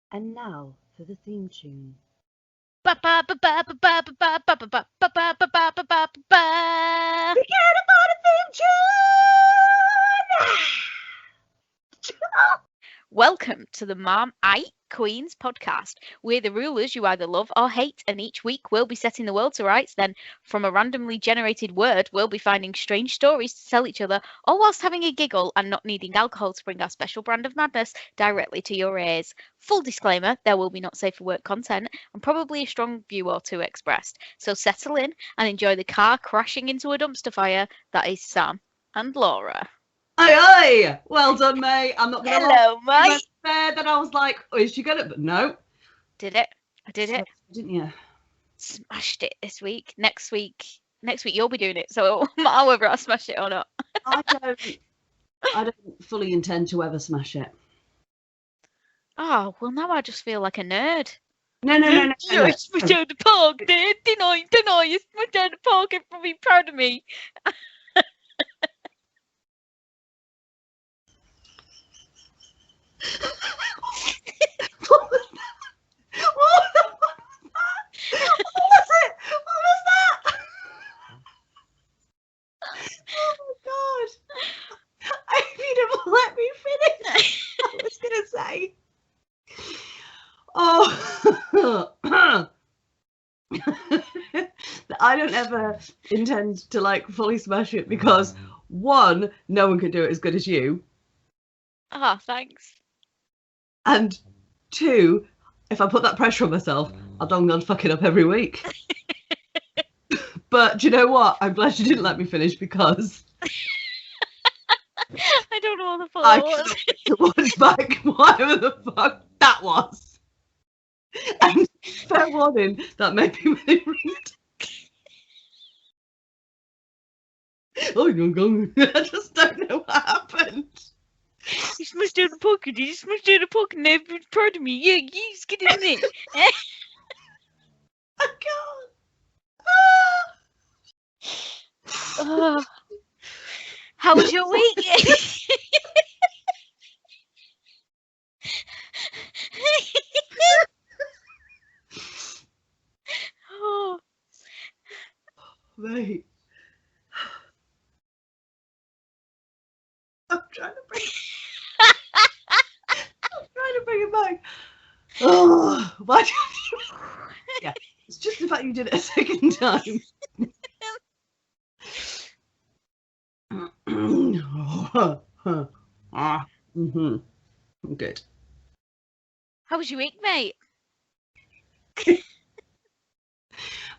And now for the theme tune. We can't afford a theme tune! Welcome to the Mom I Queens podcast. We're the rulers you either love or hate, and each week we'll be setting the world to rights. Then, from a randomly generated word, we'll be finding strange stories to tell each other, all whilst having a giggle and not needing alcohol to bring our special brand of madness directly to your ears. Full disclaimer, there will be not safe for work content and probably a strong view or two expressed. So settle in and enjoy the car crashing into a dumpster fire that is Sam and Laura. Aye, well done, mate. I'm not going to lie. Hello, mate. There, then I was like, oh, is she going to? But no. Did it? I did it. Didn't you? Smashed it this week. Next week you'll be doing it. So no matter whether I smash it or not. I don't fully intend to ever smash it. Oh, well, now I just feel like a nerd. No. I smashed out the park, didn't I? You smashed out the park and be proud of me. What was it? What was that? Oh my god! I hope you didn't let me finish. I was gonna say. Oh, I don't ever intend to like fully smash it because one, no one can do it as good as you. Ah, thanks. And two, if I put that pressure on myself, I'll dong on fuck it up every week. But do you know what? I'm glad you didn't let me finish because I don't know what the fuck I was. to watch back whatever the fuck that was. And fair warning, that made me really rude. Oh, I just don't know what happened. You smashed out the pocket. You smashed out the pocket and everyone's proud of me. Yeah, you just get in it. I can't. Oh. How was your week? Oh. Mate. I'm trying to bring it back. Oh, why did you? Yeah, it's just the fact you did it a second time. Good. How was your week, mate?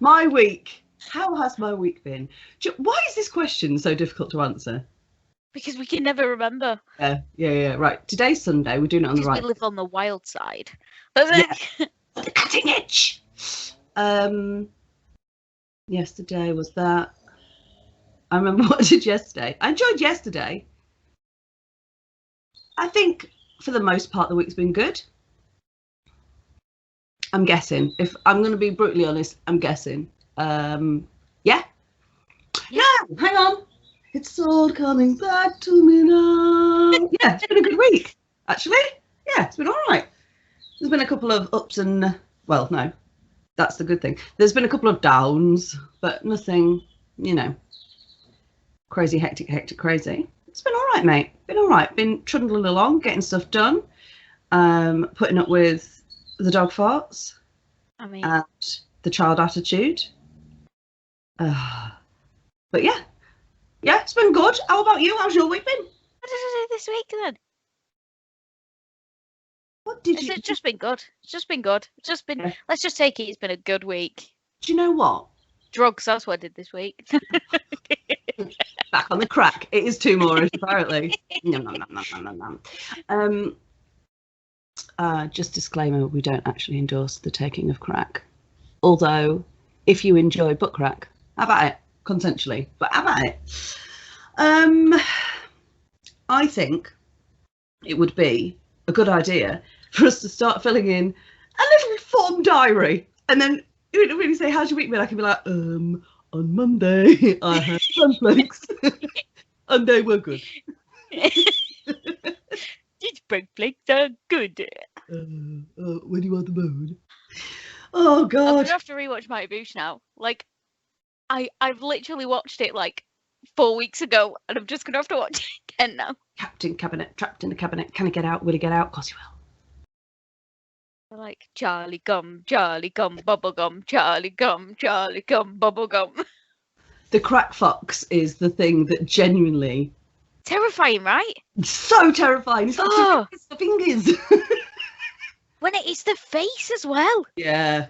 My week. How has my week been? Why is this question so difficult to answer? Because we can never remember. Yeah. Right. Today's Sunday. We're doing it on the right. We live on the wild side. Yeah. The cutting edge. Yesterday was that. I remember what I did yesterday. I enjoyed yesterday. I think for the most part the week's been good. I'm guessing. If I'm going to be brutally honest, I'm guessing. Yeah. Hang on. It's all coming back to me now. Yeah, it's been a good week, actually. Yeah, it's been all right. There's been a couple of ups and, well, no, that's the good thing. There's been a couple of downs, but nothing, crazy, hectic, crazy. It's been all right, mate. Been all right. Been trundling along, getting stuff done, putting up with the dog farts and the child attitude. But yeah, it's been good. How about you? How's your week been? What did I do this week then? What did you? It's just been good. It's just been good. It's just been. Yeah. Let's just take it. It's been a good week. Do you know what? Drugs. That's what I did this week. Back on the crack. It is too moreish, apparently. No. Just disclaimer: we don't actually endorse the taking of crack. Although, if you enjoy butt crack, have at it consensually. But have at it. I think it would be a good idea for us to start filling in a little form diary, and then you would really say, "How's your week been?" I can be like, on Monday I had cornflakes, and they were good. These cornflakes are good. When you on the moon. Oh I'm God. gonna have to rewatch Mighty Boosh now. Like, I've literally watched it like 4 weeks ago, and I'm just gonna have to watch it again now. Captain Cabinet, trapped in the cabinet. Can he get out? Will he get out? Of course he will. Like Charlie gum, bubble gum, Charlie gum, bubble gum. The crack fox is the thing that genuinely Terrifying, right? so terrifying. It's like the fingers. When it's the face as well. Yeah.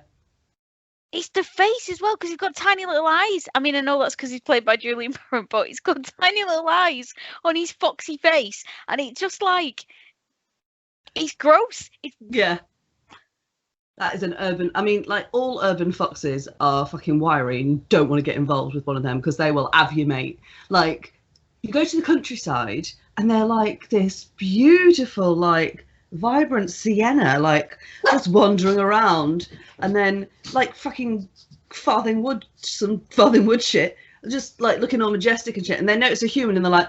It's the face as well, because he's got tiny little eyes. I mean, I know that's because he's played by Julian Barron, but he's got tiny little eyes on his foxy face, and it's just like, it's gross. Yeah. That is an urban. I mean, like, all urban foxes are fucking wiry and don't want to get involved with one of them because they will have you, mate. Like, you go to the countryside and they're like this beautiful, like, vibrant sienna, like, just wandering around, and then like fucking farthing wood shit, just like looking all majestic and shit, and they notice a human and they're like,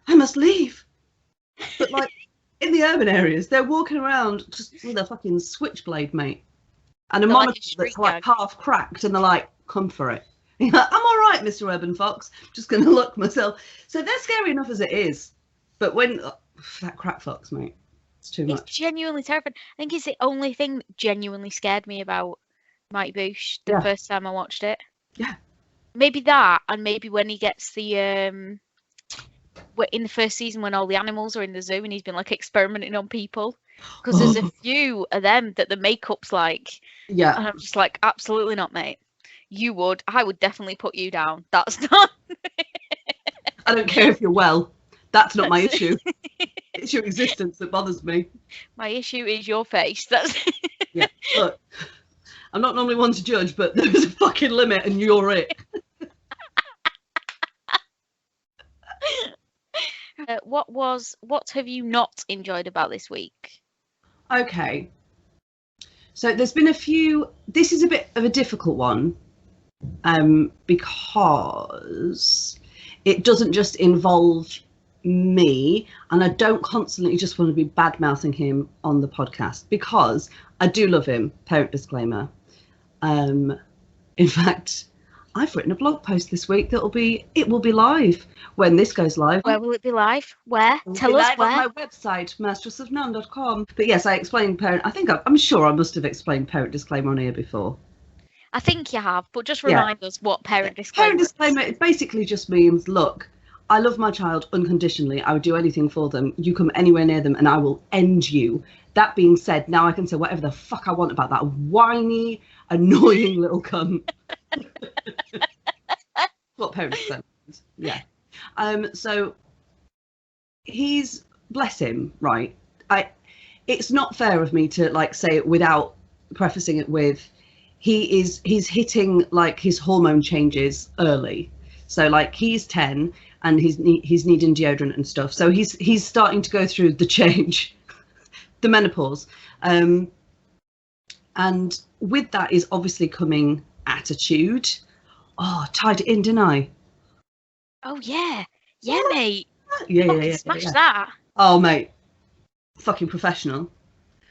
I must leave. But like in the urban areas, they're walking around just with a fucking switchblade, mate, and a They're like monitor a that's like half cracked, and they're like, come for it. And you're like, I'm all right, Mr. Urban Fox, just gonna look myself. So they're scary enough as it is, but when that crack fox, mate, it's too much. It's genuinely terrifying. I think it's the only thing that genuinely scared me about Mighty Boosh the first time I watched it. Yeah. Maybe that, and maybe when he gets the in the first season when all the animals are in the zoo and he's been like experimenting on people, because there's a few of them that the makeup's like, and I'm just like, absolutely not, mate. I would definitely put you down. That's not. I don't care if you're well. That's not my issue. It's your existence that bothers me. My issue is your face. That's. Yeah. Look, I'm not normally one to judge, but there's a fucking limit, and you're it. What have you not enjoyed about this week? Okay. So there's been a few. This is a bit of a difficult one, because it doesn't just involve me, and I don't constantly just want to be bad mouthing him on the podcast, because I do love him. Parent disclaimer. In fact, I've written a blog post this week it will be live when this goes live. Where will it be live? Where? Tell us where. On my website, mistressofnone.com. But yes, I explained parent. I'm sure I must have explained parent disclaimer on here before. I think you have, but just remind us what parent disclaimer. Parent disclaimer. It basically just means, look, I love my child unconditionally. I would do anything for them. You come anywhere near them and I will end you. That being said, now I can say whatever the fuck I want about that whiny, annoying little cunt. What parents said. Yeah. So he's, bless him, right? It's not fair of me to like say it without prefacing it with he's hitting like his hormone changes early. So like he's 10 and he's needing deodorant and stuff. So he's starting to go through the change, the menopause. And with that is obviously coming attitude. Oh, tied it in, didn't I? Oh yeah. Yeah, mate. Yeah. Smash that. Oh, mate. Fucking professional.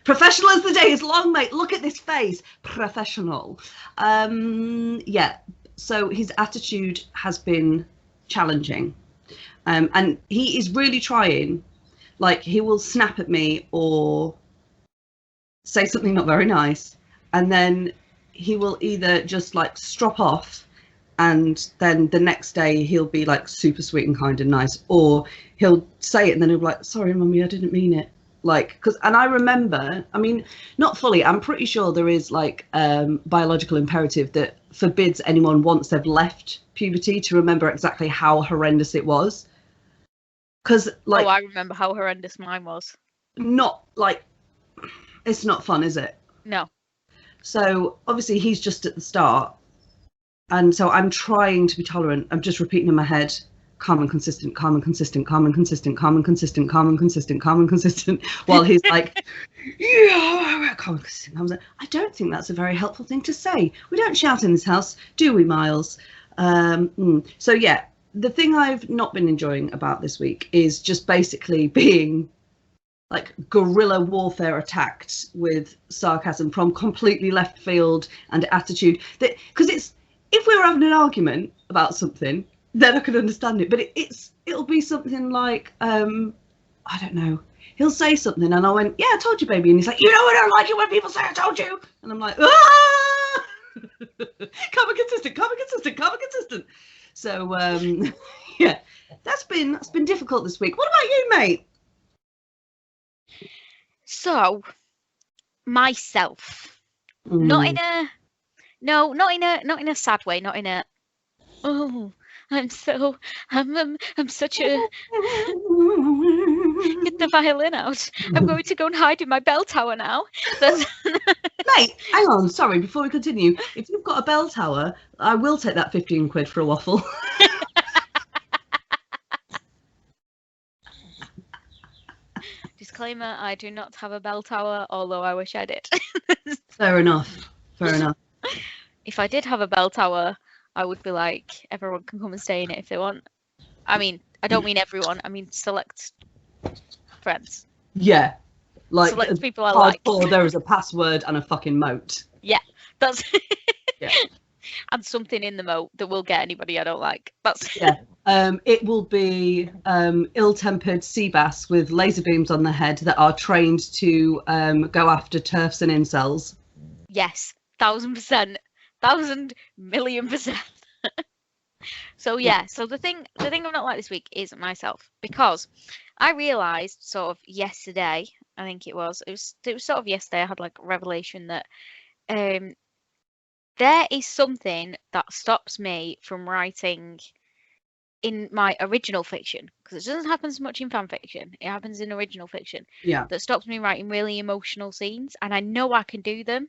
Professional as the day is long, mate. Look at this face. Professional. Yeah. So his attitude has been challenging. And he is really trying. Like, he will snap at me or say something not very nice. And then he will either just like strop off, and then the next day he'll be like super sweet and kind and nice, or he'll say it and then he'll be like, sorry mummy, I didn't mean it. Like, and I remember, I mean, not fully, I'm pretty sure there is like biological imperative that forbids anyone once they've left puberty to remember exactly how horrendous it was. Because like, I remember how horrendous mine was. Not like, it's not fun, is it? No. So obviously he's just at the start, and so I'm trying to be tolerant. I'm just repeating in my head, calm and consistent, calm and consistent, calm and consistent, calm and consistent, calm and consistent, calm and consistent, while he's like, yeah, calm and consistent. I don't think that's a very helpful thing to say. We don't shout in this house, do we, Miles? So yeah, the thing I've not been enjoying about this week is just basically being like guerrilla warfare attacked with sarcasm from completely left field and attitude. That because it's if we were having an argument about something, then I could understand it. But it'll be something like I don't know. He'll say something and I went, yeah, I told you, baby. And he's like, you know, I don't like it when people say I told you. And I'm like, ah! Come consistent. So yeah, that's been difficult this week. What about you, mate? So myself, not in a sad way, not in a I'm such a get the violin out. I'm going to go and hide in my bell tower now. Mate, hang on, sorry, before we continue, if you've got a bell tower, I will take that 15 quid for a waffle. Disclaimer, I do not have a bell tower, although I wish I did. Fair enough. If I did have a bell tower, I would be like, everyone can come and stay in it if they want. I mean, I don't mean everyone. I mean select friends. Yeah. Like select people I like. There is a password and a fucking moat. Yeah, that's... yeah. And something in the moat that will get anybody I don't like. That's... Yeah. It will be ill-tempered sea bass with laser beams on their head that are trained to go after turfs and incels. Yes, 1,000%. 1,000,000,000%. So yeah, so the thing I'm not like this week is myself, because I realised sort of yesterday, I think it was sort of yesterday, I had like a revelation that there is something that stops me from writing in my original fiction, because it doesn't happen so much in fan fiction, it happens in original fiction. Yeah. That stops me writing really emotional scenes, and I know I can do them.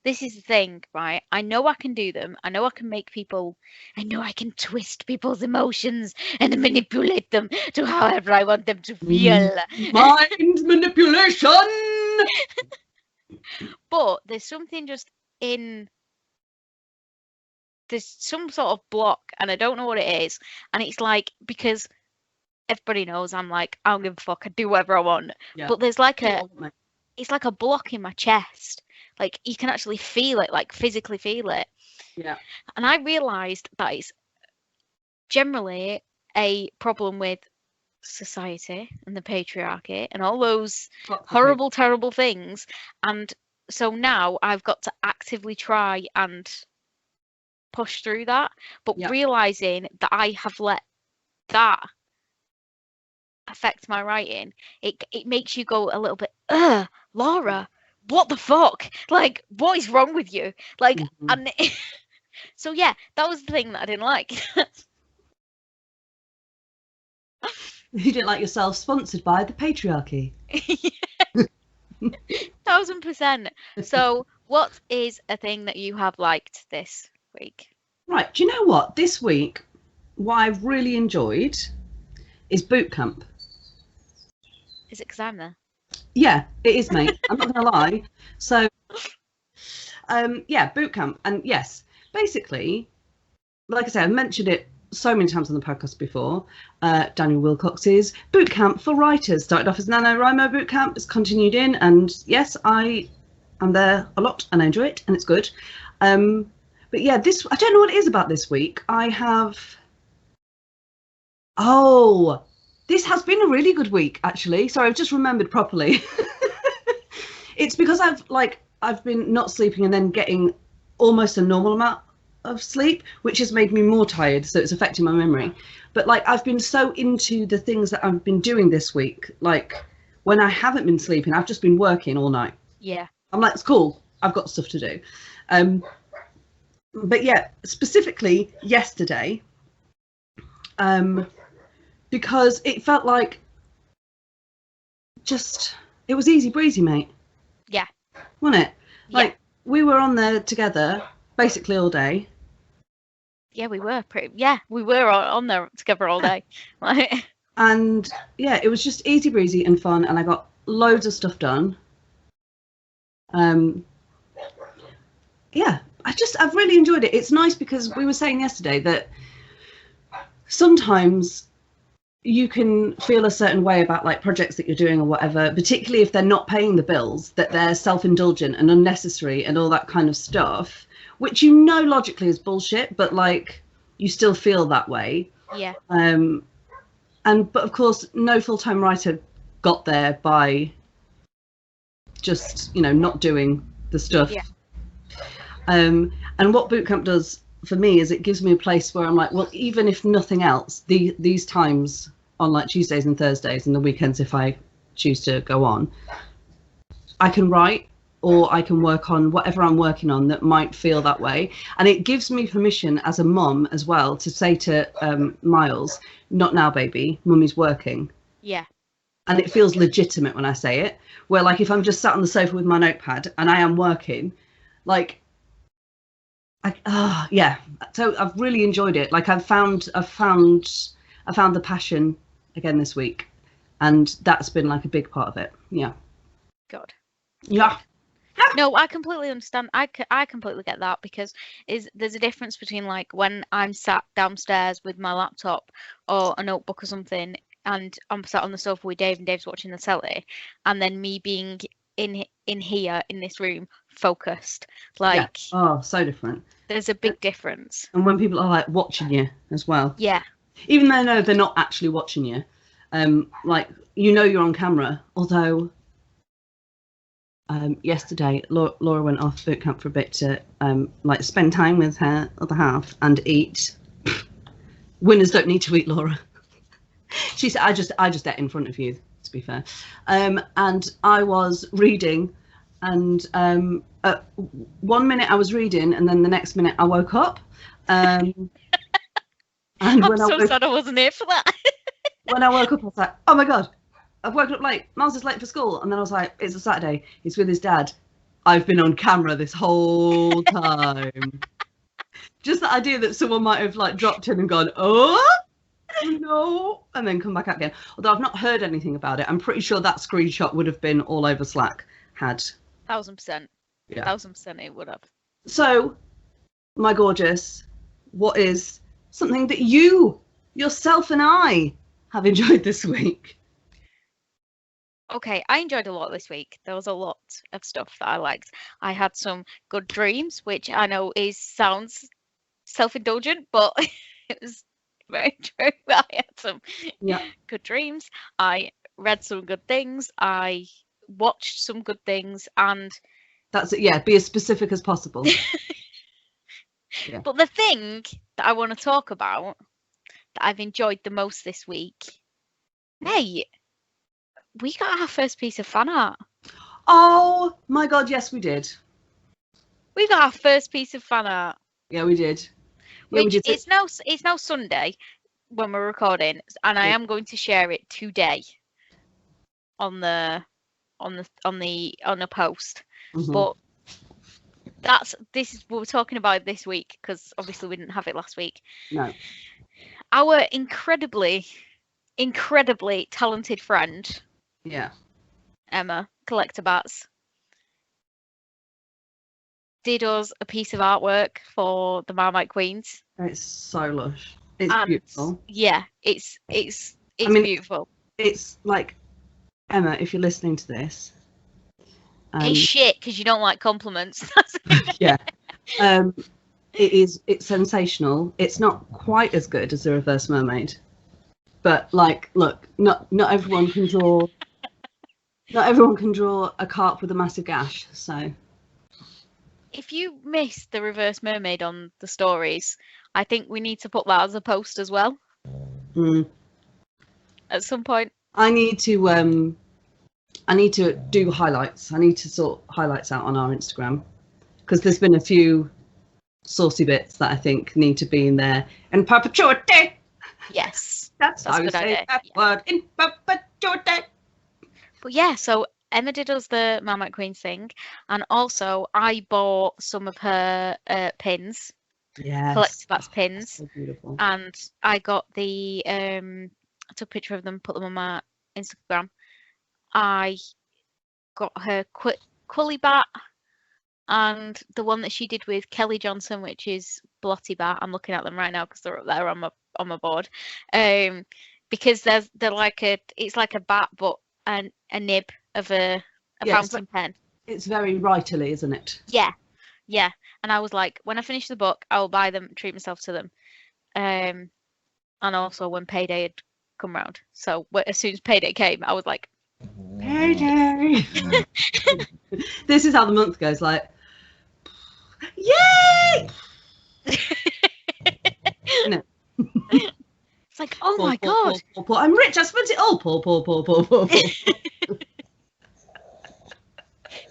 This is the thing, right? I know I can do them. I know I can I know I can twist people's emotions and manipulate them to however I want them to feel. Mind manipulation! But there's something just there's some sort of block, and I don't know what it is. And it's like, because everybody knows I'm like, I don't give a fuck, I do whatever I want. Yeah. But there's like it's like a block in my chest. Like, you can actually feel it, like physically feel it. Yeah. And I realised that it's generally a problem with society and the patriarchy and all those horrible, terrible things. And so now I've got to actively try and push through that. But realising that I have let that affect my writing, it makes you go a little bit, Laura, what the fuck? Like, what is wrong with you? Like, and so yeah, that was the thing that I didn't like. You didn't like yourself sponsored by the patriarchy. 1,000%. So, what is a thing that you have liked this week? Right, do you know what? This week, what I've really enjoyed is boot camp. Is it because I'm there? Yeah, it is, mate. I'm not going to lie. So, yeah, boot camp. And yes, basically, like I said, I've mentioned it so many times on the podcast before. Daniel Wilcox's boot camp for writers started off as NaNoWriMo boot camp. It's continued in, and yes, I am there a lot and I enjoy it and it's good. But yeah, I don't know what it is about this week. This has been a really good week, actually. Sorry, I've just remembered properly. It's because I've been not sleeping and then getting almost a normal amount of sleep, which has made me more tired, so it's affecting my memory. But like, I've been so into the things that I've been doing this week. Like, when I haven't been sleeping, I've just been working all night. Yeah. I'm like, it's cool. I've got stuff to do. But yeah, specifically yesterday, because it felt like it was easy breezy, mate. Yeah. Wasn't it? Like, we were on there together basically all day. Yeah, we were we were on there together all day. And yeah, it was just easy breezy and fun, and I got loads of stuff done. Yeah, I've really enjoyed it. It's nice because we were saying yesterday that sometimes you can feel a certain way about like projects that you're doing or whatever, particularly if they're not paying the bills, that they're self-indulgent and unnecessary and all that kind of stuff, which you know logically is bullshit, but like you still feel that way. Yeah. But of course, no full-time writer got there by just, you know, not doing the stuff. Yeah. And what bootcamp does for me is it gives me a place where I'm like, well, even if nothing else, these times on like Tuesdays and Thursdays and the weekends, if I choose to go on, I can write or I can work on whatever I'm working on that might feel that way. And it gives me permission as a mum as well to say to Miles, not now, baby, mummy's working. Yeah. And it feels legitimate when I say it, where like if I'm just sat on the sofa with my notepad and I am working, like, yeah. So I've really enjoyed it. Like I've found the passion again this week, and that's been like a big part of it. Yeah. God. Yeah. No, I completely understand. I completely get that, because there's a difference between like when I'm sat downstairs with my laptop or a notebook or something, and I'm sat on the sofa with Dave and Dave's watching the telly, and then me being in here in this room focused. Like, oh, so different. There's a big difference. And when people are like watching you as well. Yeah. Even though no, they're not actually watching you. Like, you know, you're on camera. Although yesterday Laura went off boot camp for a bit to like spend time with her other half and eat. Winners don't need to eat, Laura. She said, I just ate in front of you, to be fair. And I was reading, and at 1 minute I was reading, and then the next minute I woke up. And I'm so sad I wasn't here for that. When I woke up, I was like, oh my God, I've woken up late. Miles is late for school. And then I was like, it's a Saturday. He's with his dad. I've been on camera this whole time. Just the idea that someone might have like dropped in and gone, oh no, and then come back out again. Although I've not heard anything about it. I'm pretty sure that screenshot would have been all over Slack had. 1000%. Yeah. 1000% it would have. So, my gorgeous, what is something that you, yourself and I have enjoyed this week? Okay, I enjoyed a lot this week. There was a lot of stuff that I liked. I had some good dreams, which I know sounds self-indulgent, but it was very true. I had some good dreams. I read some good things. I watched some good things, and that's it. Yeah, be as specific as possible. Yeah. But the thing that I want to talk about that I've enjoyed the most this week, hey, we got our first piece of fan art. Oh my God, yes, we did. We got our first piece of fan art. Yeah, we did. Yeah, which it's now Sunday when we're recording, and I am going to share it today on the post. Mm-hmm. But this is what we're talking about this week, because obviously we didn't have it last week. No. Our incredibly talented friend, Emma Collector Bats, did us a piece of artwork for the Marmite Queens. It's so lush. It's beautiful. Yeah, it's beautiful. It's like, Emma, if you're listening to this, it's shit because you don't like compliments. Yeah. It's sensational. It's not quite as good as the Reverse Mermaid, but like, look, not everyone can draw. Not everyone can draw a carp with a massive gash. So, if you missed the Reverse Mermaid on the stories, I think we need to put that as a post as well. At some point. I need to do highlights. I need to sort highlights out on our Instagram, because there's been a few saucy bits that I think need to be in there in perpetuity. Yes, that's how you say that word, in perpetuity. But yeah, so Emma did us the Marmite Queens thing, and also I bought some of her pins. Yes. Collector Bats pins. So beautiful. And I got the I took a picture of them, put them on my Instagram. I got her Quilly Bat, and the one that she did with Kelly Johnson, which is Blotty Bat. I'm looking at them right now because they're up there on my board. because they're like it's like a bat, but a nib of a fountain pen. It's very writerly, isn't it? Yeah. And I was like, when I finish the book, I will buy them, treat myself to them. And also when payday had come round. So as soon as payday came, I was like, payday. This is how the month goes, like, yay! No. It's like, oh my god, poor. I'm rich. I spent it all. Poor.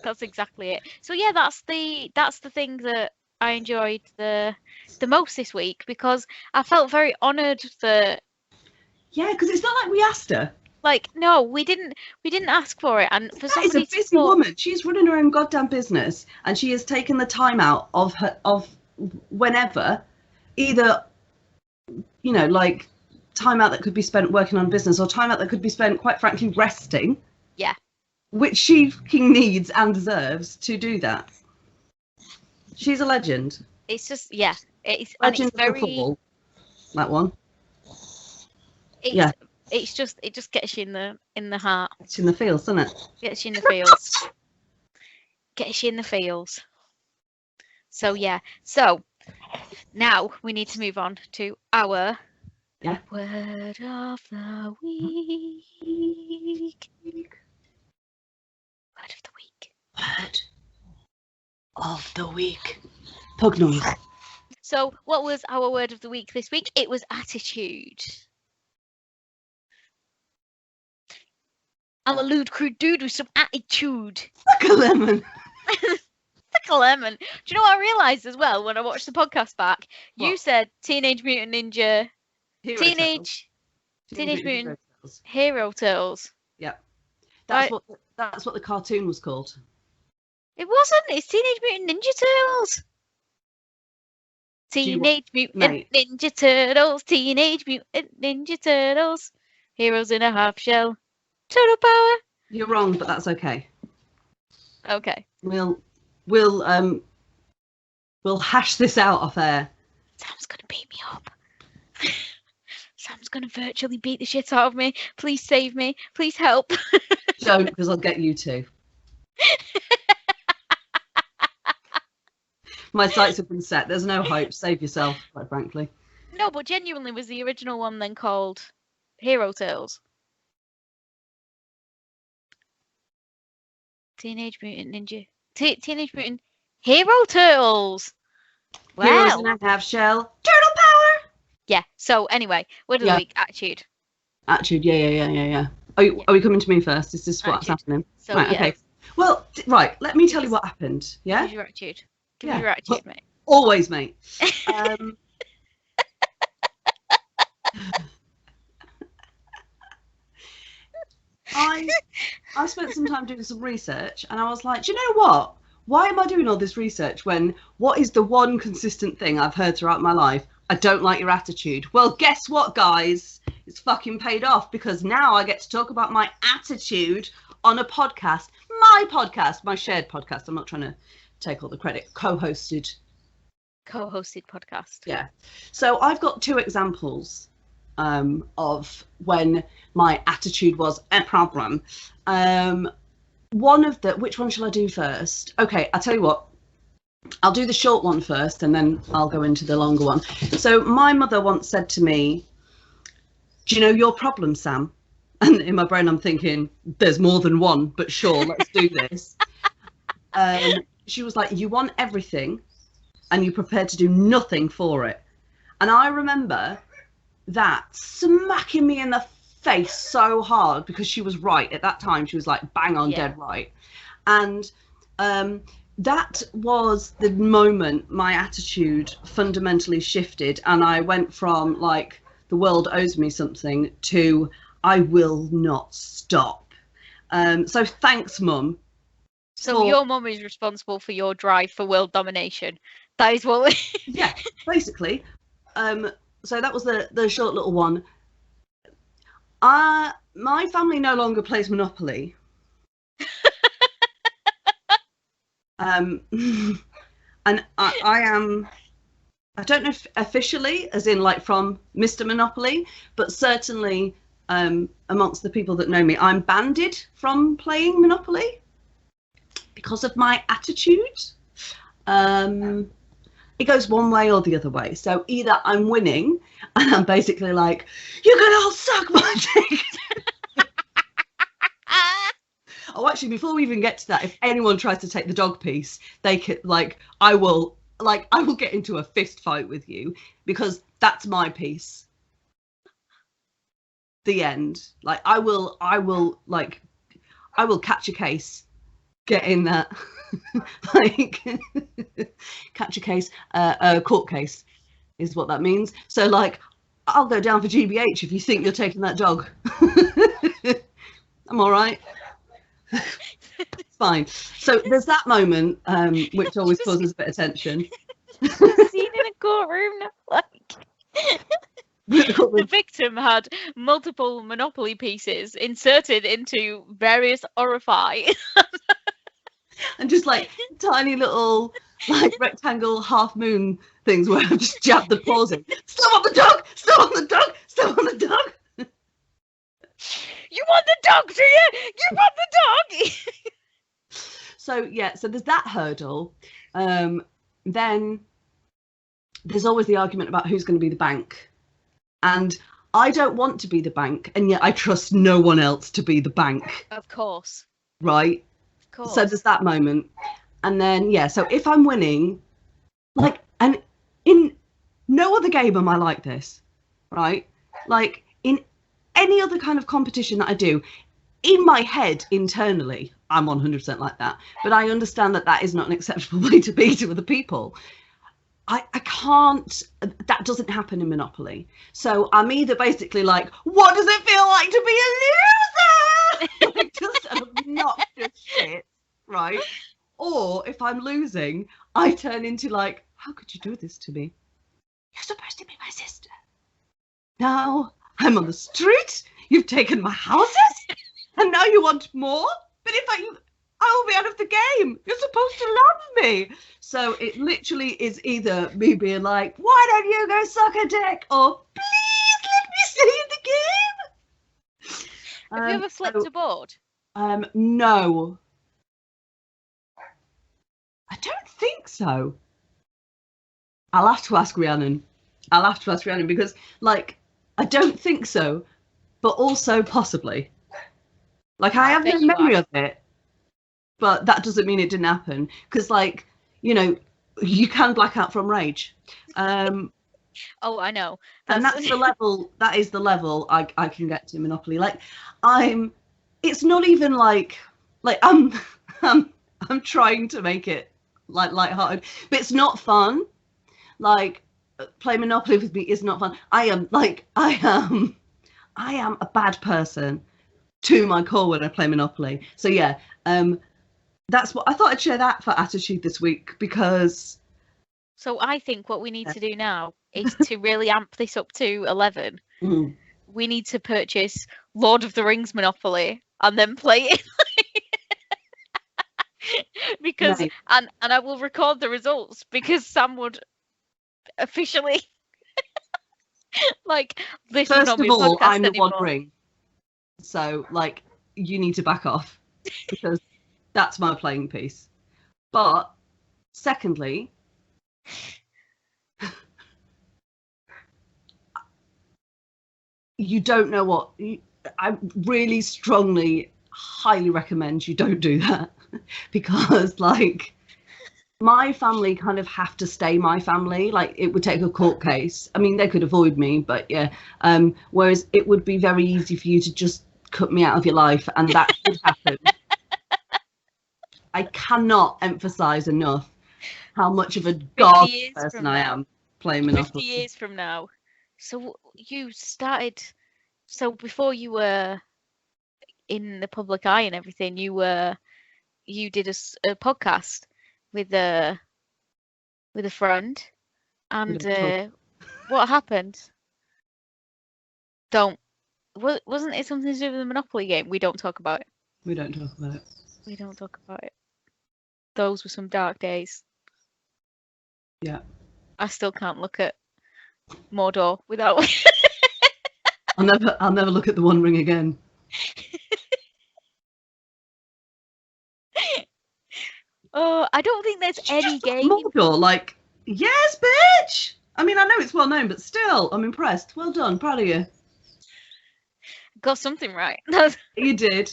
That's exactly it. So yeah, that's the thing that I enjoyed the most this week, because I felt very honoured that. Yeah, because it's not like we asked her. Like, no, we didn't ask for it, and for somebody She's a busy woman. She's running her own goddamn business, and she has taken the time out of whenever, either, you know, like time out that could be spent working on business, or time out that could be spent, quite frankly, resting. Yeah. Which she needs and deserves to do that. She's a legend. It's just, yeah, it's Legend and it's of football, that one. It just gets you in the heart. It's in the feels, doesn't it? Gets you in the feels. Gets you in the feels. So yeah. So now we need to move on to our word of the week. Word of the week. Word of the week. Pug noise. So what was our word of the week this week? It was attitude. I'm a lewd, crude dude with some attitude. Like a lemon. Like a lemon. Do you know what I realised as well when I watched the podcast back? What? You said Teenage Mutant Ninja... Teenage Mutant Hero Turtles. Yep. That's what the cartoon was called. It wasn't. It's Teenage Mutant Ninja Turtles. Teenage Mutant Ninja Turtles. Teenage Mutant Ninja Turtles. Heroes in a half shell. Turtle power. You're wrong, but that's okay. Okay. We'll hash this out off air. Sam's gonna beat me up. Sam's gonna virtually beat the shit out of me. Please save me. Please help. Don't, because I'll get you too. My sights have been set. There's no hope. Save yourself, quite frankly. No, but genuinely, was the original one then called Hero Tales? Teenage Mutant Ninja. Teenage Mutant Hero Turtles. Wow. Heroes in a half shell. Turtle power. Yeah. So anyway, word of the week, attitude. Attitude. Yeah. Are we coming to me first? Is this what's happening? So, right. Okay. Well, right. Let me tell you what happened. Yeah. Give your attitude. Give me your attitude, mate. Always, mate. I spent some time doing some research, and I was like, do you know what? Why am I doing all this research when what is the one consistent thing I've heard throughout my life? I don't like your attitude. Well, guess what, guys? It's fucking paid off, because now I get to talk about my attitude on a podcast. My shared podcast. I'm not trying to take all the credit. Co-hosted podcast. Yeah. So I've got two examples of when my attitude was a problem. Which one shall I do first? Okay, I'll tell you what. I'll do the short one first, and then I'll go into the longer one. So my mother once said to me, do you know your problem, Sam? And in my brain I'm thinking, there's more than one, but sure, let's do this. She was like, you want everything and you're prepared to do nothing for it. And I remember that smacking me in the face so hard, because she was right at that time. She was like bang on dead right. And that was the moment my attitude fundamentally shifted, and I went from like the world owes me something to I will not stop. So thanks, Mum. So your mum is responsible for your drive for world domination. That is what yeah, basically. So that was the short little one. My family no longer plays Monopoly. And I am, I don't know if officially, as in like from Mr. Monopoly, but certainly amongst the people that know me, I'm banded from playing Monopoly because of my attitude. It goes one way or the other way. So either I'm winning and I'm basically like, you're going to all suck my dick. Oh, actually, before we even get to that, if anyone tries to take the dog piece, they could, I will get into a fist fight with you because that's my piece. The end. I will catch a case. Get in that. Catch a case. A court case is what that means. So I'll go down for GBH if you think you're taking that dog. I'm all right. It's fine. So there's that moment, which always causes a bit of tension. Scene in a courtroom, the victim had multiple Monopoly pieces inserted into various orifices. And just tiny little rectangle half moon things where I've just jabbed the paws in. Still on the dog! Still on the dog! Still on the dog! You want the dog, do you? You want the dog! So there's that hurdle. Then there's always the argument about who's going to be the bank. And I don't want to be the bank, and yet I trust no one else to be the bank. Of course. Right? Of course. So there's that moment. And then, so if I'm winning, and in no other game am I like this, right? In any other kind of competition that I do, in my head, internally, I'm 100% like that. But I understand that that is not an acceptable way to be to other people. I can't, that doesn't happen in Monopoly. So I'm either basically what does it feel like to be a loser? Just obnoxious shit, right? Or if I'm losing, I turn into how could you do this to me? You're supposed to be my sister. Now I'm on the street, you've taken my houses, and now you want more? But if I will be out of the game. You're supposed to love me. So it literally is either me being why don't you go suck a dick? Or please let me stay in the game. Have you ever flipped a board? No. I don't think so. I'll have to ask Rhiannon. Because I don't think so, but also possibly. I have no memory of it. But that doesn't mean it didn't happen, because you can black out from rage. Oh, I know. And that's the level. That is the level I can get to Monopoly. It's not even I'm trying to make it lighthearted, but it's not fun. Play Monopoly with me is not fun. I am a bad person to my core when I play Monopoly. So that's what I thought. I'd share that for attitude this week, because. So I think what we need to do now is to really amp this up to 11. Mm. We need to purchase Lord of the Rings Monopoly and then play it. Because Right. and I will record the results, because Sam would officially listen First on of my all, podcast I'm the anymore. One Ring, so you need to back off, because that's my playing piece. But secondly, you don't know what. I really strongly, highly recommend you don't do that, because my family kind of have to stay my family. It would take a court case. I mean, they could avoid me, but yeah. Whereas it would be very easy for you to just cut me out of your life, and that could happen. I cannot emphasize enough how much of a god person I am playing Monopoly. 50 years from now. So you started. So before you were in the public eye and everything, you did a podcast with a friend, and what happened? Wasn't it something to do with the Monopoly game? We don't talk about it. We don't talk about it. We don't talk about it. Those were some dark days. Yeah. I still can't look at Mordor without I'll never look at the One Ring again. Oh, I don't think there's any game. Mordor, like, yes, bitch. I mean, I know it's well known, but still, I'm impressed. Well done, proud of you. Got something right. You did.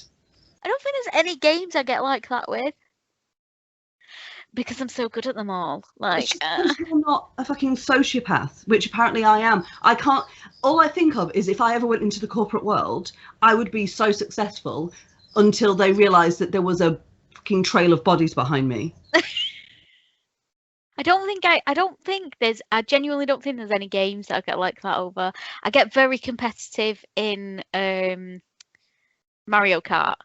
I don't think there's any games I get like that with. Because I'm so good at them all. Like, because you're not a fucking sociopath, which apparently I am. I can't. All I think of is if I ever went into the corporate world, I would be so successful until they realised that there was a fucking trail of bodies behind me. I genuinely don't think there's any games that I get like that over. I get very competitive in Mario Kart.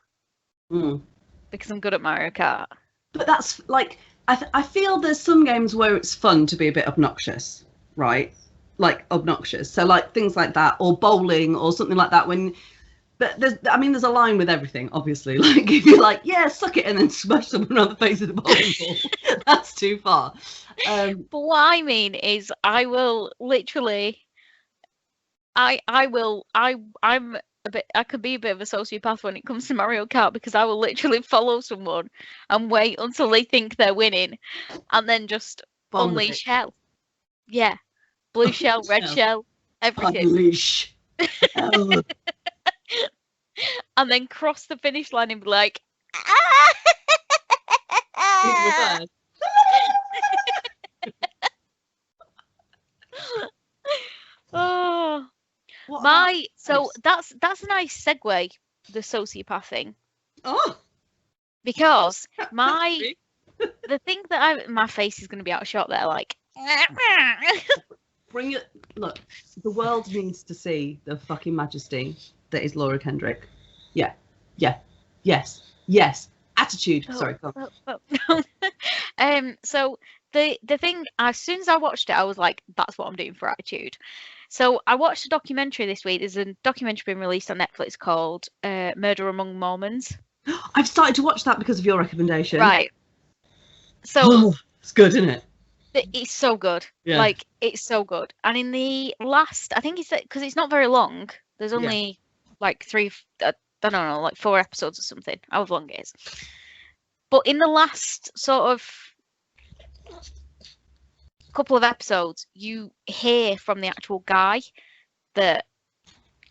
Because I'm good at Mario Kart. But that's like, I feel there's some games where it's fun to be a bit obnoxious, right? Like obnoxious. So like things like that, or bowling or something like that. But there's a line with everything, obviously. Like if you're like, yeah, suck it, and then smash someone on the face of the bowling ball, that's too far. But what I mean is, I will literally, I'm I could be a bit of a sociopath when it comes to Mario Kart, because I will literally follow someone and wait until they think they're winning, and then just unleash hell. Yeah, blue shell, red shell, everything. Unleash hell. And then cross the finish line and be like, oh. That's a nice segue, the sociopath thing. Oh. Because the thing that my face is going to be out of shot there, like. Bring it. Look, the world needs to see the fucking majesty that is Laura Kendrick. Yeah. Yes. Attitude. Sorry. Go on. So the thing, as soon as I watched it, I was like, that's what I'm doing for attitude. So I watched a documentary this week. There's a documentary being released on Netflix called Murder Among Mormons. I've started to watch that because of your recommendation. Right. So it's good, isn't it? It's so good. Yeah. Like, it's so good. And in the last, I think it's because it's not very long. There's only like 4 episodes or something. However long it is. But in the last sort of couple of episodes, you hear from the actual guy that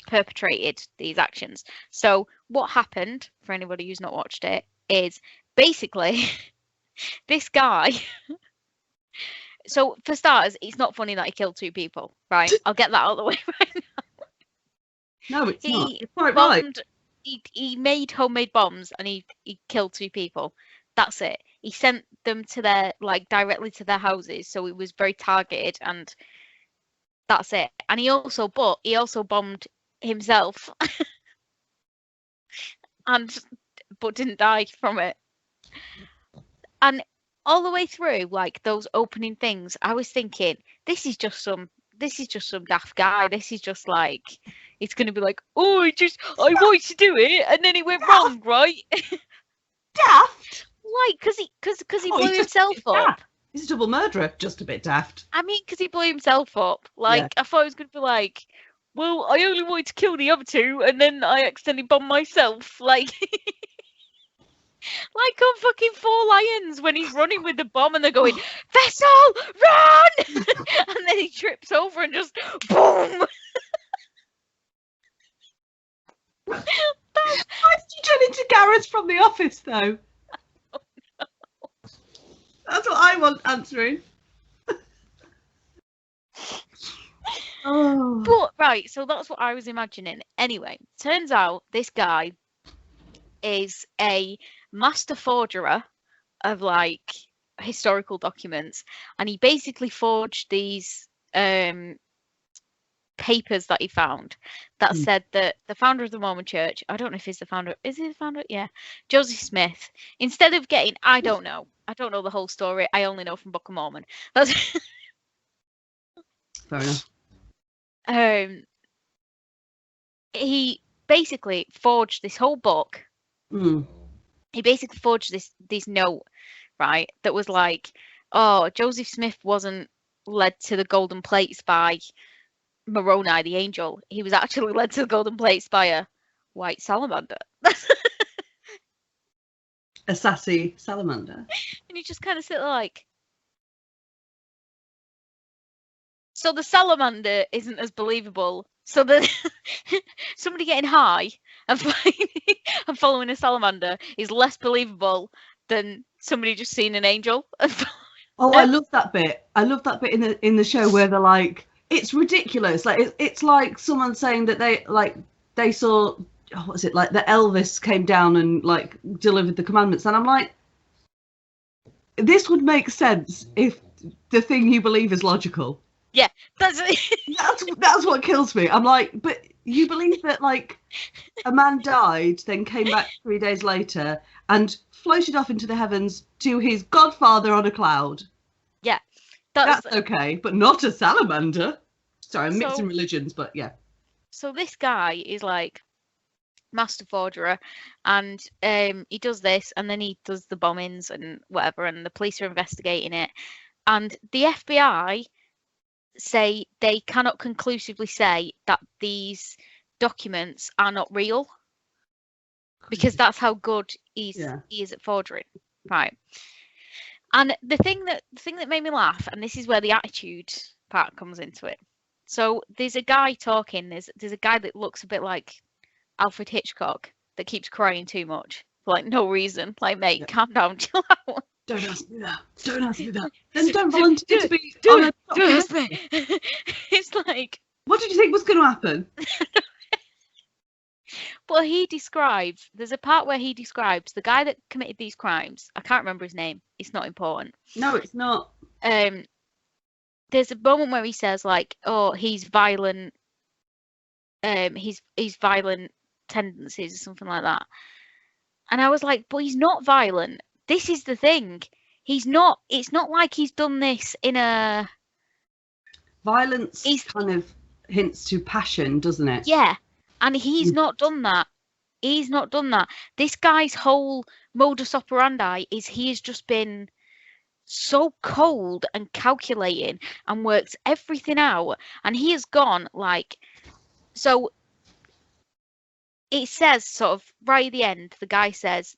perpetrated these actions. So what happened, for anybody who's not watched it, is basically this guy. So for starters, it's not funny that he killed 2 people, right? I'll get that out of the way right now. No, it's not. It's quite right. He made homemade bombs and he killed 2 people. That's it. He sent them to directly to their houses, so it was very targeted, and that's it. And he also bombed himself, but didn't die from it. And all the way through, like those opening things, I was thinking, this is just some daft guy. This is just like, it's gonna be like, I wanted to do it, and then it went wrong, right? Daft. Like, because he blew himself up. He's a double murderer, just a bit daft. I mean, because he blew himself up. Like, I thought it was going to be like, well, I only wanted to kill the other 2, and then I accidentally bombed myself. Like, like on fucking 4 Lions when he's running with the bomb and they're going, Vessel, run! And then he trips over and just, boom! Why did you turn into Gareth from The Office, though? That's what I want answering. But right, so that's what I was imagining. Anyway, turns out this guy is a master forger of like historical documents, and he basically forged these papers that he found that said that the founder of the Mormon Church, I don't know if he's the founder, is he the founder? Yeah, Joseph Smith, instead of getting, I don't know the whole story, I only know from Book of Mormon. That's fair enough. He basically forged this whole book. He basically forged this note, right, that was like, Joseph Smith wasn't led to the golden plates by Moroni, the angel, he was actually led to the golden plates by a white salamander. A sassy salamander. And you just kind of sit there like, so the salamander isn't as believable. So the somebody getting high and following a salamander is less believable than somebody just seeing an angel. Oh, I love that bit. I love that bit in the show where they're like, it's ridiculous. Like it's like someone saying that they saw, oh, what was it, like the Elvis came down and like delivered the commandments, and I'm like, this would make sense if the thing you believe is logical. Yeah, that's what kills me. I'm like, but you believe that like a man died, then came back 3 days later and floated off into the heavens to his godfather on a cloud. Yeah, that's okay, but not a salamander. Sorry, I'm mixing religions, but yeah. So this guy is like master forger, and he does this, and then he does the bombings and whatever, and the police are investigating it, and the FBI say they cannot conclusively say that these documents are not real, because that's how good he is at forgery, right? And the thing that made me laugh, and this is where the attitude part comes into it. So there's a guy talking. There's a guy that looks a bit like Alfred Hitchcock that keeps crying too much for like no reason. Like, mate, calm down, chill out. Don't ask me that. Don't ask me that. Then don't volunteer to be. Don't ask me. It's like, what did you think was going to happen? Well, he describes. There's a part where he describes the guy that committed these crimes. I can't remember his name. It's not important. No, it's not. There's a moment where he says like, "Oh, he's violent. He's violent tendencies or something like that." And I was like, "But he's not violent. This is the thing. He's not. It's not like he's done this in a violence. Kind of hints to passion, doesn't it? Yeah, and he's not done that. He's not done that. This guy's whole modus operandi is he has just been so cold and calculating and works everything out, and he has gone like, so it says sort of right at the end, the guy says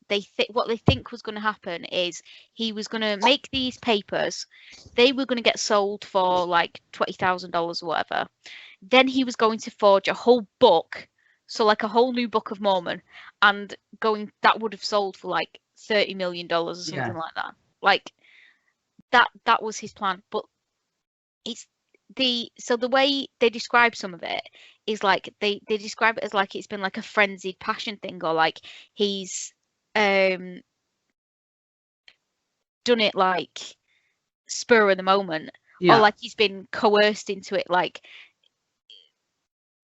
what they think was going to happen is he was going to make these papers, they were going to get sold for like $20,000 or whatever, then he was going to forge a whole book, so like a whole new Book of Mormon, and that would have sold for like $30 million or something like that. Like that was his plan. But it's the way they describe some of it is like they describe it as like it's been like a frenzied passion thing, or like he's done it like spur of the moment, or like he's been coerced into it, like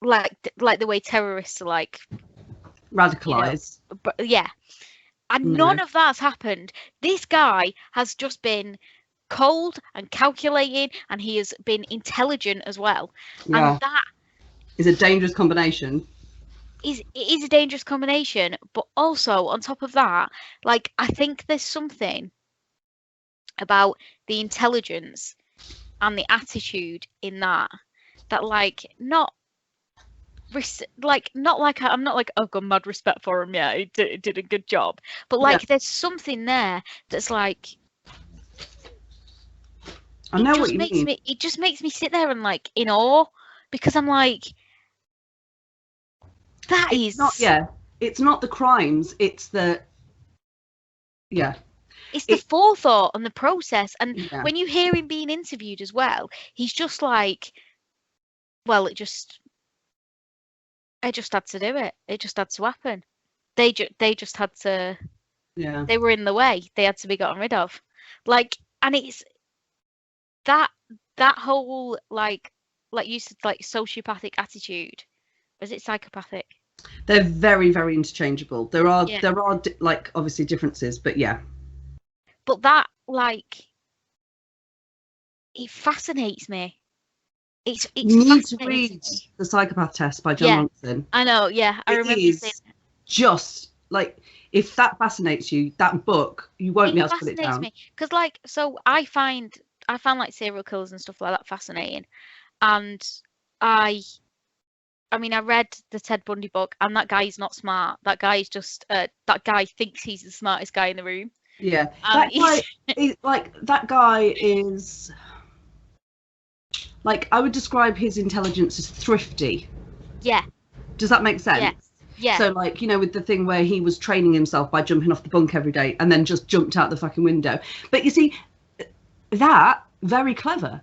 the way terrorists are like radicalized. You know, but and none of that's happened. This guy has just been cold and calculating, and he has been intelligent as well. Yeah. And that is a dangerous combination. It is a dangerous combination, but also on top of that, like I think there's something about the intelligence and the attitude in that like not like I'm not like, I've got mad respect for him. Yeah, he did a good job. But like, there's something there that's like, I know what you mean. It just makes me sit there and like in awe, because I'm like, that is not. Yeah, it's not the crimes. It's the. Yeah. It's the forethought and the process, and when you hear him being interviewed as well, he's just like, well, I just had to do it. It just had to happen. They just had to. Yeah. They were in the way. They had to be gotten rid of. Like, and it's that whole like you said, like sociopathic attitude. Is it psychopathic? They're very, very interchangeable. There are like obviously differences, but yeah. But that like, it fascinates me. It's you need to read The Psychopath Test by John Ronson. I know, I remember you saying. Just like, if that fascinates you, that book, you won't be able to put it down. Because like, so I found like serial killers and stuff like that fascinating, and I mean, I read the Ted Bundy book, and that guy is not smart. That guy is just that guy thinks he's the smartest guy in the room. Yeah, And that guy is like that guy is like I would describe his intelligence as thrifty. Yeah. Does that make sense? Yeah. Yeah. So like, you know, with the thing where he was training himself by jumping off the bunk every day and then just jumped out the fucking window. But you see, that very clever.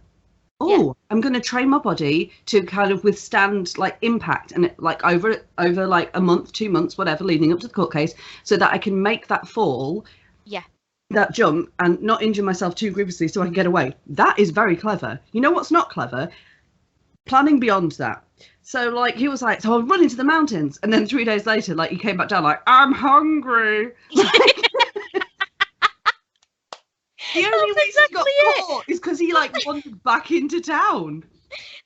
Oh, yeah. I'm going to train my body to kind of withstand like impact and like over like a month, 2 months, whatever, leading up to the court case, so that I can make that fall. Yeah. That jump and not injure myself too grievously so I can get away. That is very clever. You know what's not clever? Planning beyond that. So like he was like, so I'll run into the mountains, and then 3 days later, like he came back down like, I'm hungry. Like, the only reason he got caught is because he like wandered back into town.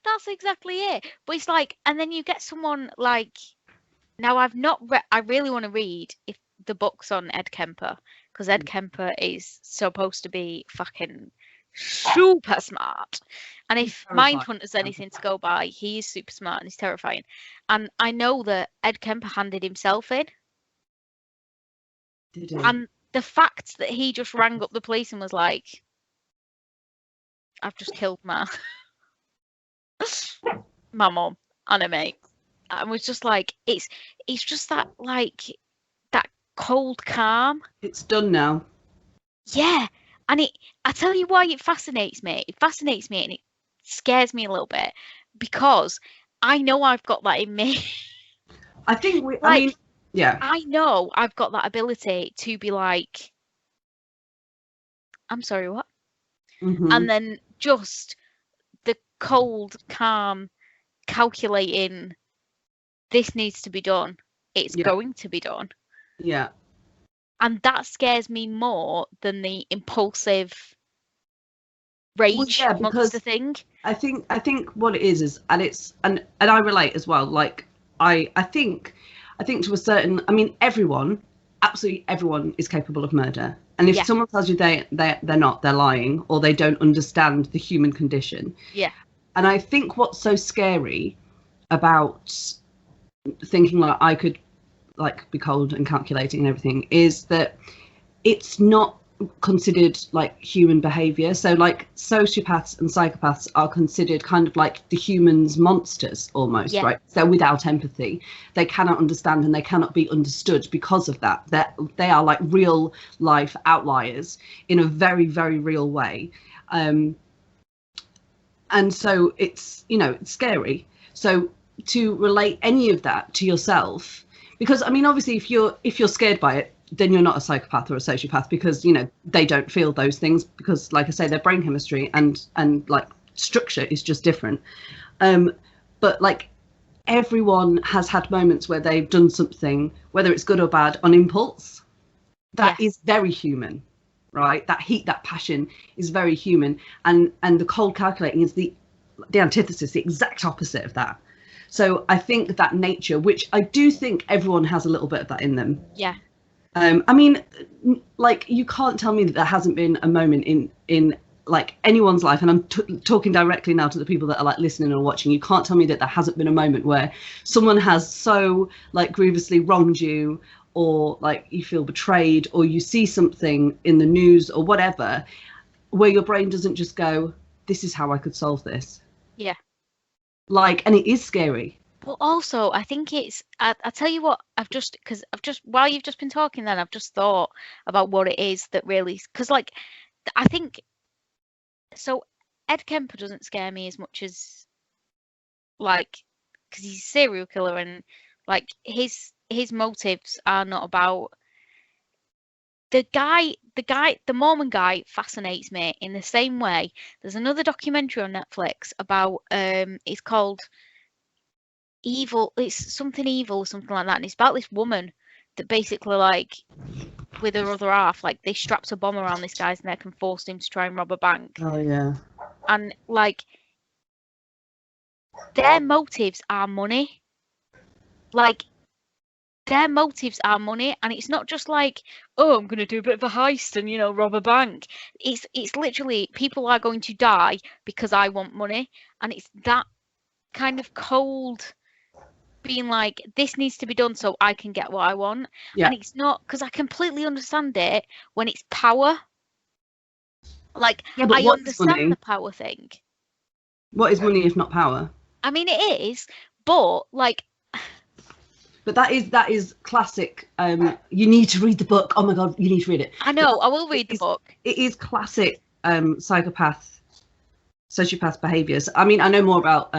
That's exactly it. But it's like, and then you get someone like, now I've not read, I really want to read if the books on Ed Kemper, because Ed Kemper is supposed to be fucking super smart. And if Mindhunter's anything to go by, he is super smart and he's terrifying. And I know that Ed Kemper handed himself in. Did he? And the fact that he just rang up the police and was like, I've just killed my mum and a mate. And was just like, it's just that like that cold calm. It's done now. Yeah. And I tell you why it fascinates me. It fascinates me and it scares me a little bit because I know I've got that in me. I think I mean, yeah. I know I've got that ability to be like, I'm sorry, what? Mm-hmm. And then just the cold, calm, calculating, this needs to be done. It's going to be done. Yeah. And that scares me more than the impulsive rage monster thing. I think what it is and I relate as well. Like I think to a certain, I mean, absolutely everyone is capable of murder. And if someone tells you they're not, they're lying, or they don't understand the human condition. Yeah. And I think what's so scary about thinking like I could like be cold and calculating and everything is that it's not considered like human behavior. So like sociopaths and psychopaths are considered kind of like the humans monsters almost, right? So without empathy, they cannot understand and they cannot be understood because of that. They are like real life outliers in a very, very real way. And so it's, you know, it's scary. So to relate any of that to yourself, because I mean, obviously if you're scared by it, then you're not a psychopath or a sociopath, because, you know, they don't feel those things because, like I say, their brain chemistry and like structure is just different. But like everyone has had moments where they've done something, whether it's good or bad, on impulse. That is very human, right? That heat, that passion is very human. And the cold calculating is the antithesis, the exact opposite of that. So I think that nature, which I do think everyone has a little bit of that in them. Yeah. I mean, like, you can't tell me that there hasn't been a moment in like anyone's life, and I'm talking directly now to the people that are like listening or watching. You can't tell me that there hasn't been a moment where someone has so like grievously wronged you, or like you feel betrayed, or you see something in the news or whatever, where your brain doesn't just go, this is how I could solve this. Yeah. Like, and it is scary. Well, also, I think it's, I tell you what, while you've just been talking then, I've just thought about what it is that really, because like, I think, so Ed Kemper doesn't scare me as much as, like, because he's a serial killer and like his motives are not about, the Mormon guy fascinates me in the same way. There's another documentary on Netflix about, it's called Evil, it's something evil or something like that, and it's about this woman that basically, like, with her other half, like, they strapped a bomb around this guy's neck and forced him to try and rob a bank. Oh yeah. And like, their motives are money. Like, their motives are money, and it's not just like, oh, I'm gonna do a bit of a heist and, you know, rob a bank. It's literally, people are going to die because I want money, and it's that kind of cold, being like, this needs to be done so I can get what I want. Yeah. And it's not, because I completely understand it when it's power. Like, Yeah, but I what is understand money? the power thing. What is money if not power? I mean, it is, but like, but that is classic. You need to read the book. Oh my god, you need to read it. I know, I will read the book. It is classic sociopath behaviors. I mean, I know more about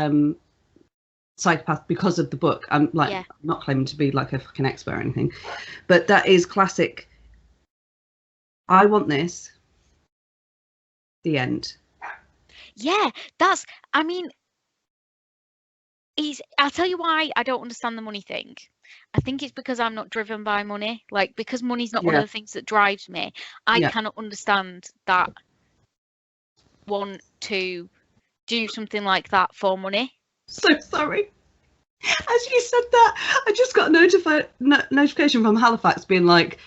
psychopath because of the book. I'm not claiming to be like a fucking expert or anything, but that is classic. I want this. The end. Yeah, I mean, I'll tell you why I don't understand the money thing. I think it's because I'm not driven by money. Like, because money's not one of the things that drives me. I cannot understand that want to do something like that for money. So sorry. As you said that, I just got a notification from Halifax being like,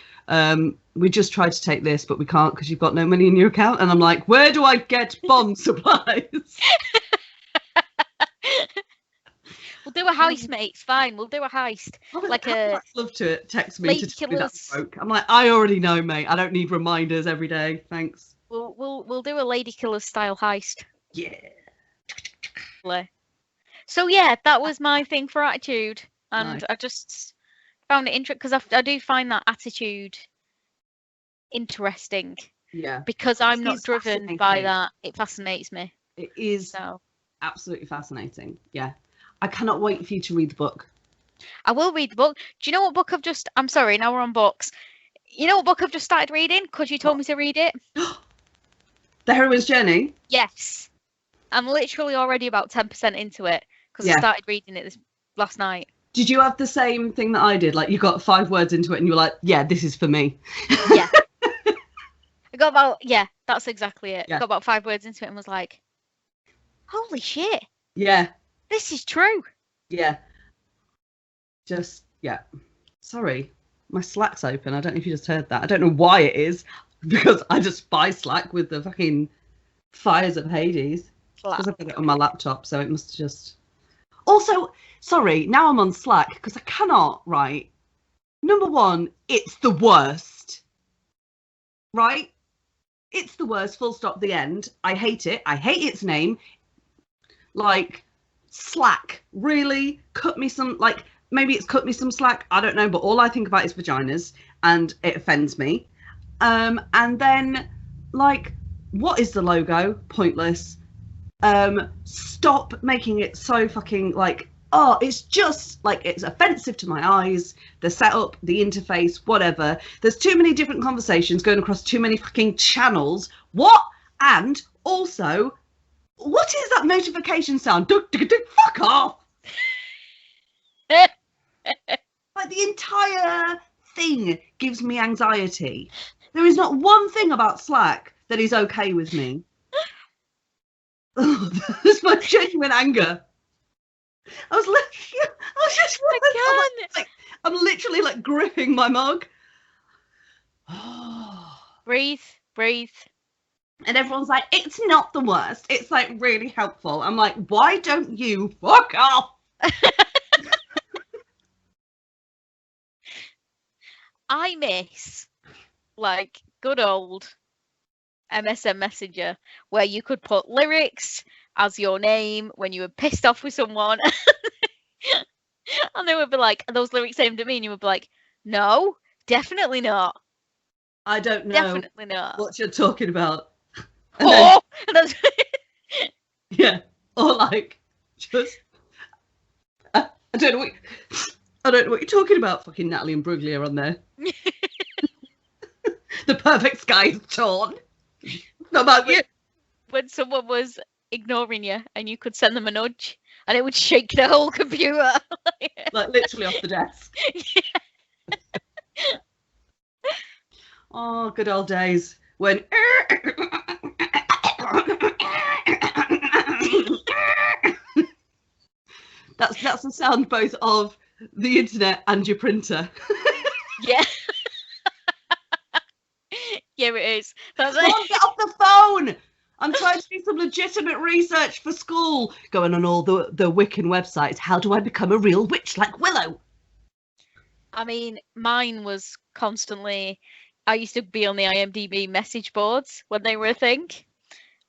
we just tried to take this, but we can't because you've got no money in your account. And I'm like, where do I get bomb supplies? We'll do a heist, mate. It's fine. We'll do a heist. I'd love to text me to tell me that's broke. I'm like, I already know, mate. I don't need reminders every day. Thanks. We'll do a lady killer style heist. Yeah. So yeah, that was my thing for attitude, and Nice. I just found it interesting because I do find that attitude interesting. Yeah. Because I'm not driven by that. It fascinates me. It is absolutely fascinating. Yeah. I cannot wait for you to read the book. I will read the book. Do you know what book I'm sorry, now we're on books. You know what book I've just started reading? Because you told me to read it. The Heroine's Journey? Yes. I'm literally already about 10% into it because I started reading it last night. Did you have the same thing that I did? Like, you got 5 words into it and you were like, yeah, this is for me. Yeah. I got about, that's exactly it. Yeah. Got about 5 words into it and was like, holy shit. Yeah. This is true. Yeah. Sorry, my Slack's open. I don't know if you just heard that. I don't know why it is, because I just buy Slack with the fucking Fires of Hades. Because I've got it on my laptop, so it must just... Also, sorry, now I'm on Slack, because I cannot, right? Number one, it's the worst. Right? It's the worst, full stop, the end. I hate it. I hate its name. Like... Slack, really? Cut me some, like, maybe it's cut me some slack, I don't know, but all I think about is vaginas and it offends me. And then, like, what is the logo? Pointless. Stop making it so fucking, like, oh, it's just, like, it's offensive to my eyes, the setup, the interface, whatever. There's too many different conversations going across too many fucking channels. What? And also... what is that notification sound? Fuck off! Like, the entire thing gives me anxiety. There is not one thing about Slack that is okay with me. That's my genuine anger. I was just like, I'm literally like gripping my mug. Breathe. And everyone's like, it's not the worst. It's like really helpful. I'm like, why don't you fuck off? I miss like good old MSN Messenger where you could put lyrics as your name when you were pissed off with someone. And they would be like, those lyrics aimed at me, and you would be like, no, definitely not. I don't know Definitely not. what you're talking about. And yeah, or like, just, I don't know what you're talking about. Fucking Natalie and Bruglia on there. The perfect sky is torn. Not about you. When someone was ignoring you and you could send them a nudge and it would shake the whole computer. Like literally off the desk. Yeah. Oh, good old days when... That's the sound both of the internet and your printer. Yeah. Yeah, it is. Get off the phone! I'm trying to do some legitimate research for school. Going on all the Wiccan websites. How do I become a real witch like Willow? I mean, mine was constantly... I used to be on the IMDb message boards when they were a thing.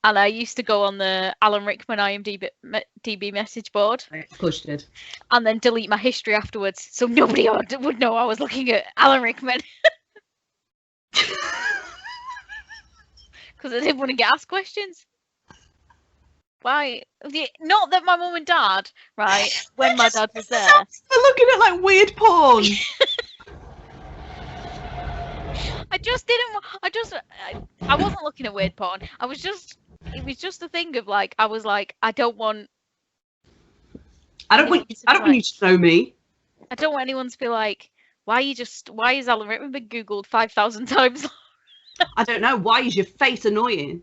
And I used to go on the Alan Rickman IMDb message board. Of course you did. And then delete my history afterwards, so nobody would know I was looking at Alan Rickman. Because I didn't want to get asked questions. Why? Not that my mum and dad, right, when my dad was there. They're looking at like weird porn. I wasn't looking at weird porn. It was just a thing of like, I was like, I don't want you to know me. I don't want anyone to be like, why is Alan Rickman been Googled 5,000 times? I don't know. Why is your face annoying?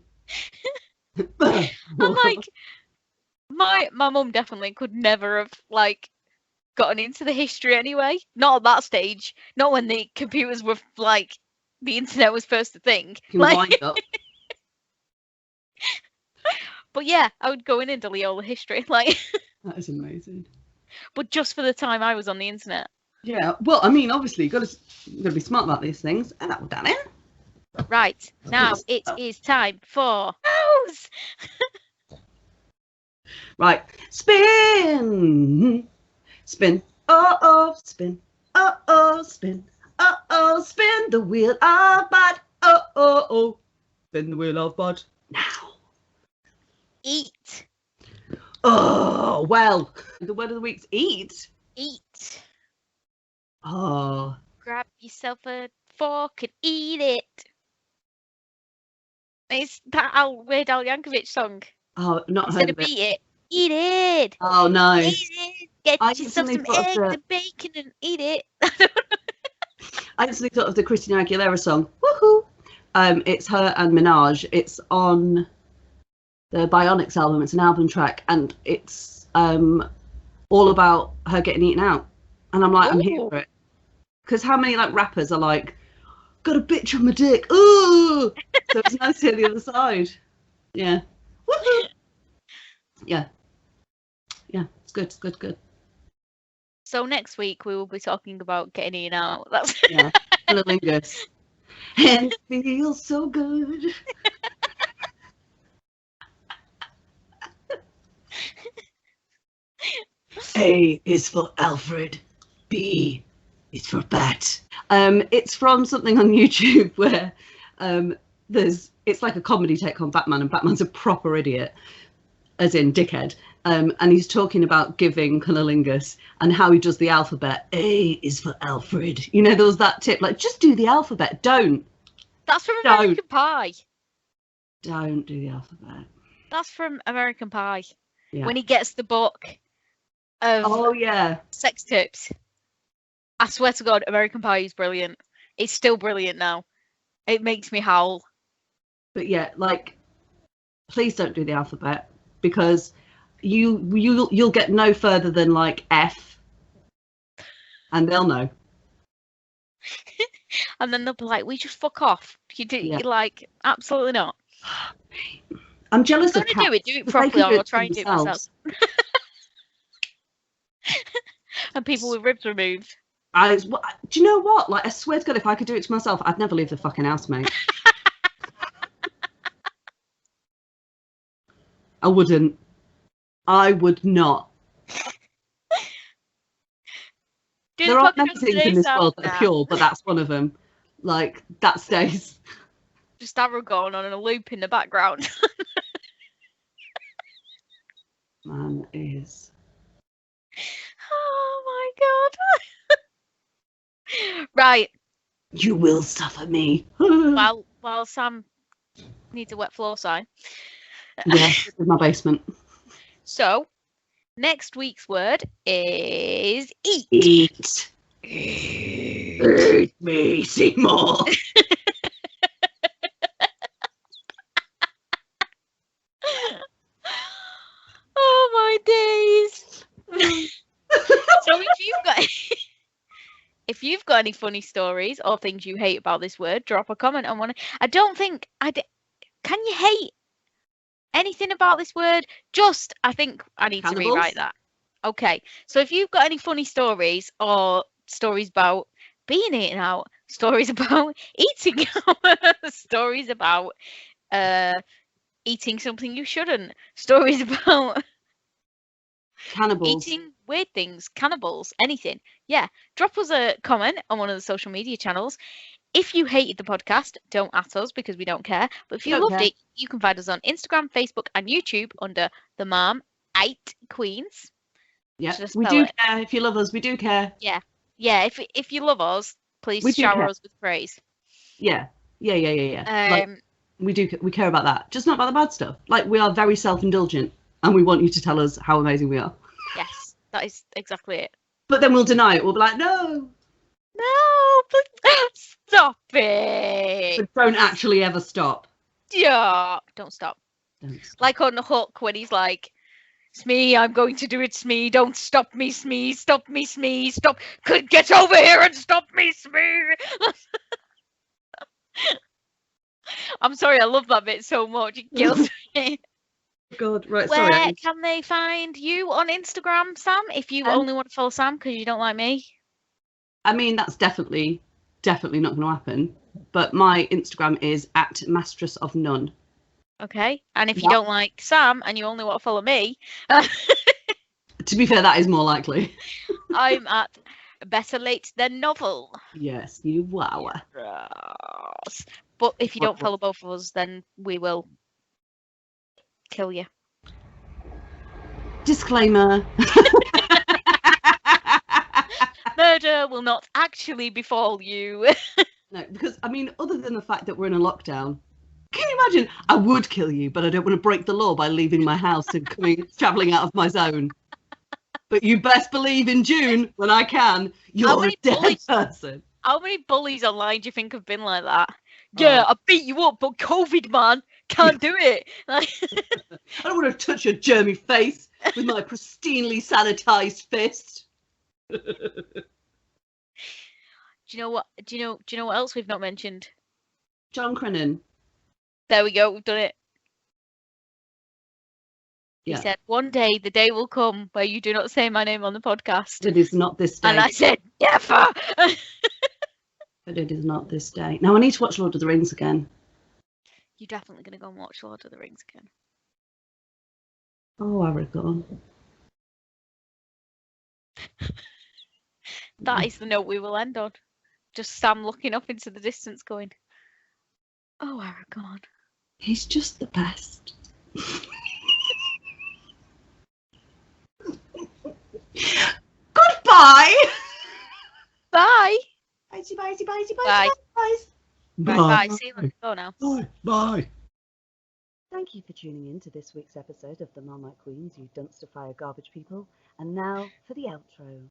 I'm like, my mum definitely could never have like gotten into the history anyway. Not at that stage. Not when the computers were like the internet was first a thing. Like, but yeah, I would go in and delete all the history. Like, that is amazing. But just for the time I was on the internet. Yeah. Well, I mean, obviously, you've got to be smart about these things. And that will done it. Right, now it is time for news. Right, spin, spin, oh, spin, oh, spin, oh, spin the wheel of bud, oh, spin the wheel of bud. Now. Eat. Oh, well, the word of the week's eat. Eat. Oh. Grab yourself a fork and eat it. It's that Weird Al Yankovic song. Oh, not Instead heard of of it. Eat it. Oh, no. Eat it. Get yourself some eggs and bacon and eat it. I instantly thought of the Christina Aguilera song. Woohoo! It's her and Minaj. It's on the Bionics album. It's an album track, and it's all about her getting eaten out. And I'm like, I'm here for it. Because how many like rappers are like, got a bitch on my dick. Ooh! So it's nice to hear the other side. Yeah. Woohoo! Yeah. Yeah, it's good, it's good, good. So next week we will be talking about getting eaten out. That's yeah, cunnilingus. And it feels so good. A is for Alfred. B is for Bat. It's from something on YouTube where it's like a comedy take on Batman, and Batman's a proper idiot, as in dickhead. And he's talking about giving cunnilingus and how he does the alphabet. A is for Alfred. You know, there was that tip, like, just do the alphabet. Don't. That's from American Pie. Don't do the alphabet. That's from American Pie. Yeah. When he gets the book of sex tips. I swear to God, American Pie is brilliant. It's still brilliant now. It makes me howl. But yeah, like, please don't do the alphabet, because you'll get no further than like F, and they'll know. And then they'll be like, "We just fuck off." You're like, absolutely not. I'm jealous of cats. Do it properly, or I'll try and do it myself. And people with ribs removed. Do you know what? Like, I swear to God, if I could do it to myself, I'd never leave the fucking house, mate. I wouldn't. I would not. There are many things in this world that are pure, but that's one of them. Like, that stays. Just arrow going on in a loop in the background. Man is. Oh my God. Right. You will suffer me. While Sam needs a wet floor sign. Yeah, in my basement. So, next week's word is eat. Eat. Eat me, Seymour. Oh my days. So if you've got any funny stories or things you hate about this word, drop a comment on one. I don't think can you hate anything about this word, just, I think I need to Cannibals? rewrite that. Okay, so if you've got any funny stories or stories about being eaten out, stories about eating out, stories about eating something you shouldn't, stories about Cannibals. eating weird things, cannibals, anything. Yeah, drop us a comment on one of the social media channels. If you hated the podcast, don't at us because we don't care. But if you Don't loved care. it, you can find us on Instagram, Facebook, and YouTube under the Mom 8 Queens. Yeah, Should I we spell do it? care. If you love us, we do care. Yeah. Yeah, if you love us, please We do shower care. us with praise. Yeah. Like, Um, we care about that, just not about the bad stuff. Like, we are very self-indulgent, and we want you to tell us how amazing we are. yes, that is exactly it. But then we'll deny it. We'll be like, no, No, but stop it. but don't actually ever stop. Yeah, don't stop. Don't stop. Like on the Hook when he's like, Smee, I'm going to do it, Smee. Don't stop me, Smee. Stop me, Smee. Stop. Could get over here and stop me, Smee. I'm sorry, I love that bit so much. It kills me. God, right, Where sorry. can they find you on Instagram, Sam? If you only want to follow Sam because you don't like me. I mean, that's definitely not going to happen. But my Instagram is @mastress of none. Okay. And if you Yep. don't like Sam and you only want to follow me, To be fair, that is more likely. I'm at Better Late Than Novel. Yes, you wow. Yes. But if you don't follow both of us, then we will kill you. Disclaimer. Murder will not actually befall you. No, because I mean, other than the fact that we're in a lockdown, can you imagine? I would kill you, but I don't want to break the law by leaving my house and travelling out of my zone. But you best believe in June, when I can, you're a dead person. How many bullies online do you think have been like that? Yeah, I beat you up, but COVID, man, can't do it. I don't want to touch your germy face with my pristinely sanitised fist. Do you know what? Do you know what else we've not mentioned? John Crennan. There we go. We've done it. Yeah. He said, "One day, the day will come where you do not say my name on the podcast." It is not this day. And I said, "Never." But it is not this day. Now I need to watch Lord of the Rings again. You're definitely gonna go and watch Lord of the Rings again. Oh, Aragorn. That is the note we will end on. Just Sam looking up into the distance, going, "Oh, Aragorn." He's just the best. Goodbye. Bye. Bye. Bye. Bye. Bye. See you later. Go now. Bye. Thank you for tuning in to this week's episode of the Marmite Queens, you dumpster fire garbage people. And now for the outro.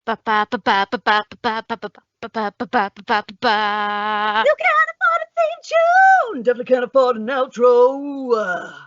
Ba ba ba ba ba ba ba ba ba ba ba ba ba ba ba. You can't afford a theme tune! Definitely can't afford an outro!